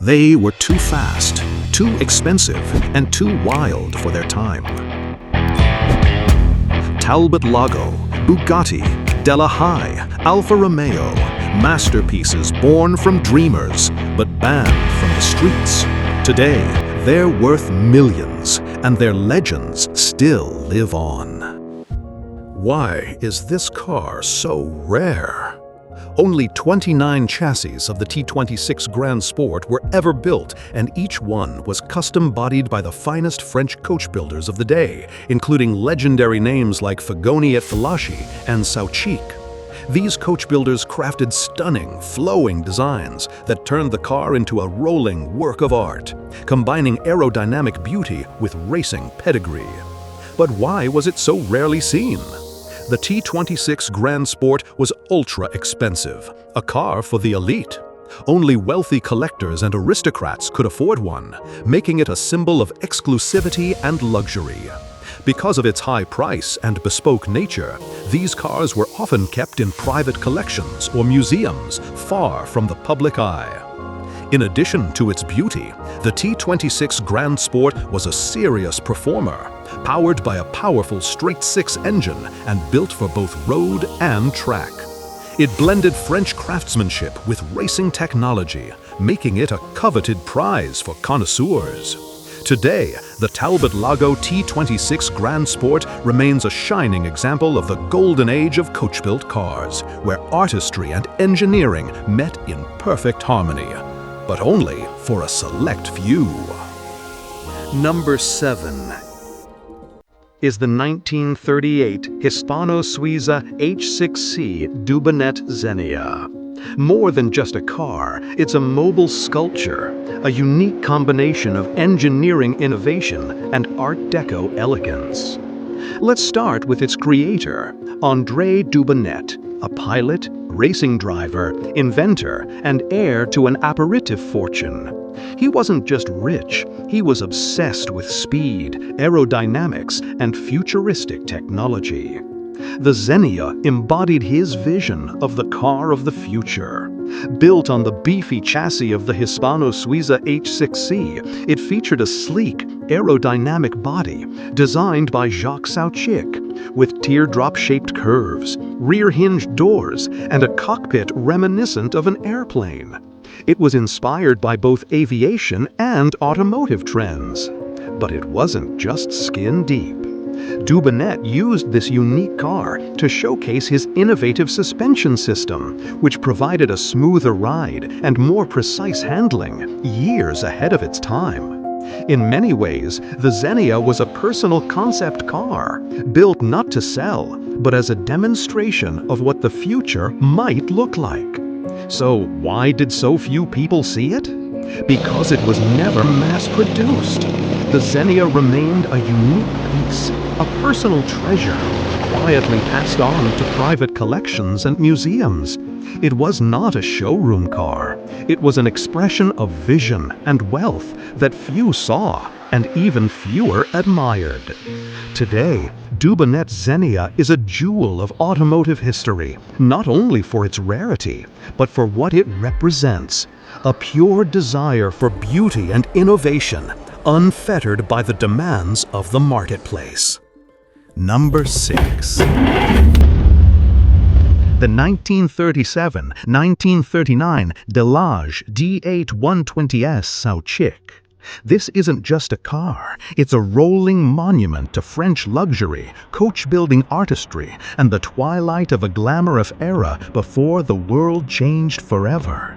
They were too fast, too expensive, and too wild for their time. Talbot Lago, Bugatti, Della High, Alfa Romeo, masterpieces born from dreamers, but banned from the streets. Today, they're worth millions, and their legends still live on. Why is this car so rare? Only 29 chassis of the T26 Grand Sport were ever built, and each one was custom-bodied by the finest French coach builders of the day, including legendary names like Fagoni et Falaschi and Sauchik. These coach builders crafted stunning, flowing designs that turned the car into a rolling work of art, combining aerodynamic beauty with racing pedigree. But why was it so rarely seen? The T26 Grand Sport was ultra-expensive, a car for the elite. Only wealthy collectors and aristocrats could afford one, making it a symbol of exclusivity and luxury. Because of its high price and bespoke nature, these cars were often kept in private collections or museums far from the public eye. In addition to its beauty, the T26 Grand Sport was a serious performer, powered by a powerful straight-six engine and built for both road and track. It blended French craftsmanship with racing technology, making it a coveted prize for connoisseurs. Today, the Talbot Lago T26 Grand Sport remains a shining example of the golden age of coach-built cars, where artistry and engineering met in perfect harmony, but only for a select few. Number 7 is the 1938 Hispano-Suiza H6C Dubonnet Xenia. More than just a car, it's a mobile sculpture, a unique combination of engineering innovation and Art Deco elegance. Let's start with its creator, André Dubonnet, a pilot, racing driver, inventor, and heir to an aperitif fortune. He wasn't just rich, he was obsessed with speed, aerodynamics, and futuristic technology. The Xenia embodied his vision of the car of the future. Built on the beefy chassis of the Hispano-Suiza H6C, it featured a sleek, aerodynamic body designed by Jacques Sauchik, with teardrop-shaped curves, rear-hinged doors, and a cockpit reminiscent of an airplane. It was inspired by both aviation and automotive trends. But it wasn't just skin deep. Dubonnet used this unique car to showcase his innovative suspension system, which provided a smoother ride and more precise handling, years ahead of its time. In many ways, the Xenia was a personal concept car, built not to sell, but as a demonstration of what the future might look like. So why did so few people see it? Because it was never mass-produced. The Xenia remained a unique piece, a personal treasure, quietly passed on to private collections and museums. It was not a showroom car. It was an expression of vision and wealth that few saw and even fewer admired. Today, Dubonnet Xenia is a jewel of automotive history, not only for its rarity, but for what it represents. A pure desire for beauty and innovation, unfettered by the demands of the marketplace. Number 6. The 1937-1939 Delage D8 120S Sauchik. This isn't just a car, it's a rolling monument to French luxury, coach-building artistry, and the twilight of a glamorous era before the world changed forever.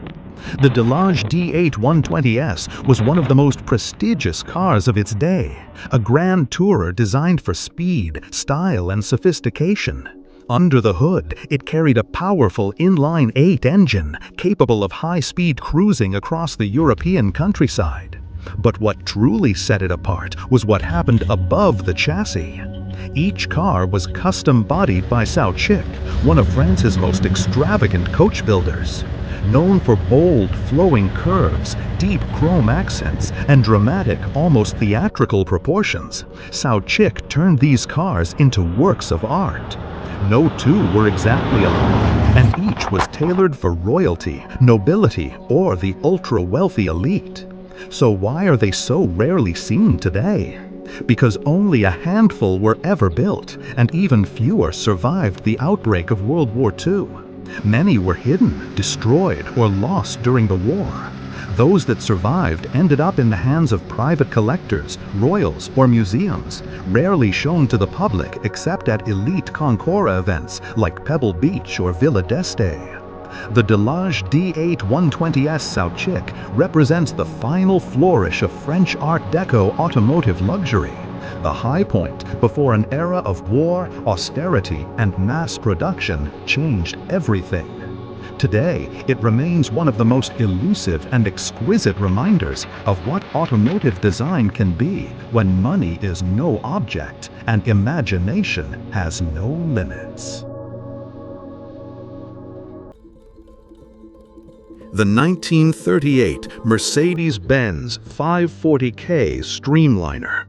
The Delage D8 120S was one of the most prestigious cars of its day, a grand tourer designed for speed, style, and sophistication. Under the hood, it carried a powerful inline-8 engine capable of high-speed cruising across the European countryside. But what truly set it apart was what happened above the chassis. Each car was custom-bodied by Sauchik, one of France's most extravagant coach builders. Known for bold, flowing curves, deep chrome accents, and dramatic, almost theatrical proportions, Sauchick turned these cars into works of art. No two were exactly alike, and each was tailored for royalty, nobility, or the ultra-wealthy elite. So why are they so rarely seen today? Because only a handful were ever built, and even fewer survived the outbreak of World War II. Many were hidden, destroyed, or lost during the war. Those that survived ended up in the hands of private collectors, royals, or museums, rarely shown to the public except at elite Concora events like Pebble Beach or Villa d'Este. The Delage D8 120S Sauchick represents the final flourish of French Art Deco automotive luxury, the high point before an era of war, austerity, and mass production changed everything. Today, it remains one of the most elusive and exquisite reminders of what automotive design can be when money is no object and imagination has no limits. The 1938 Mercedes-Benz 540K Streamliner.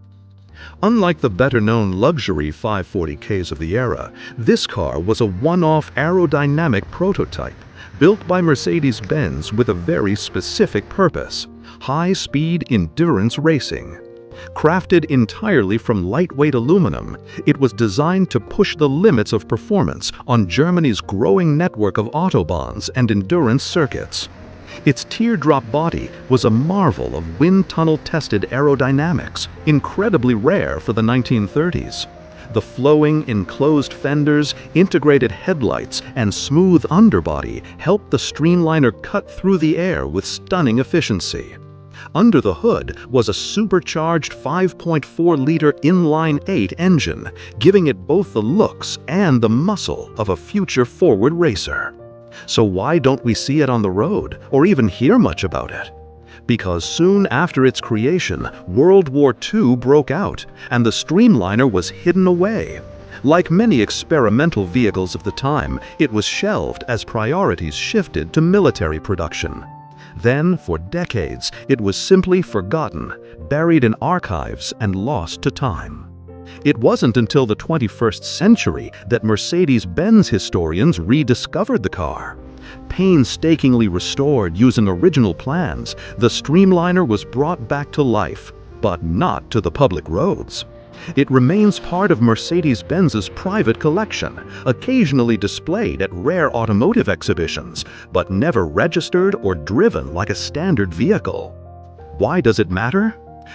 Unlike the better-known luxury 540Ks of the era, this car was a one-off aerodynamic prototype built by Mercedes-Benz with a very specific purpose: high-speed endurance racing. Crafted entirely from lightweight aluminum, it was designed to push the limits of performance on Germany's growing network of autobahns and endurance circuits. Its teardrop body was a marvel of wind tunnel-tested aerodynamics, incredibly rare for the 1930s. The flowing, enclosed fenders, integrated headlights, and smooth underbody helped the Streamliner cut through the air with stunning efficiency. Under the hood was a supercharged 5.4-liter inline-8 engine, giving it both the looks and the muscle of a future-forward racer. So why don't we see it on the road, or even hear much about it? Because soon after its creation, World War II broke out, and the Streamliner was hidden away. Like many experimental vehicles of the time, it was shelved as priorities shifted to military production. Then, for decades, it was simply forgotten, buried in archives, and lost to time. It wasn't until the 21st century that Mercedes-Benz historians rediscovered the car. Painstakingly restored using original plans, the Streamliner was brought back to life, but not to the public roads. It remains part of Mercedes-Benz's private collection, occasionally displayed at rare automotive exhibitions, but never registered or driven like a standard vehicle. Why does it matter?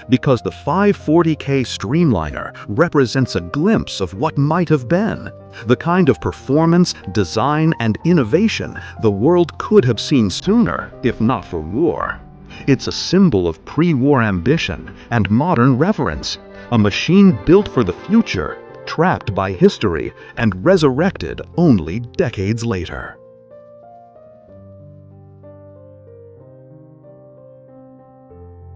Because the 540K Streamliner represents a glimpse of what might have been, the kind of performance, design, and innovation the world could have seen sooner, if not for war. It's a symbol of pre-war ambition and modern reverence, a machine built for the future, trapped by history, and resurrected only decades later.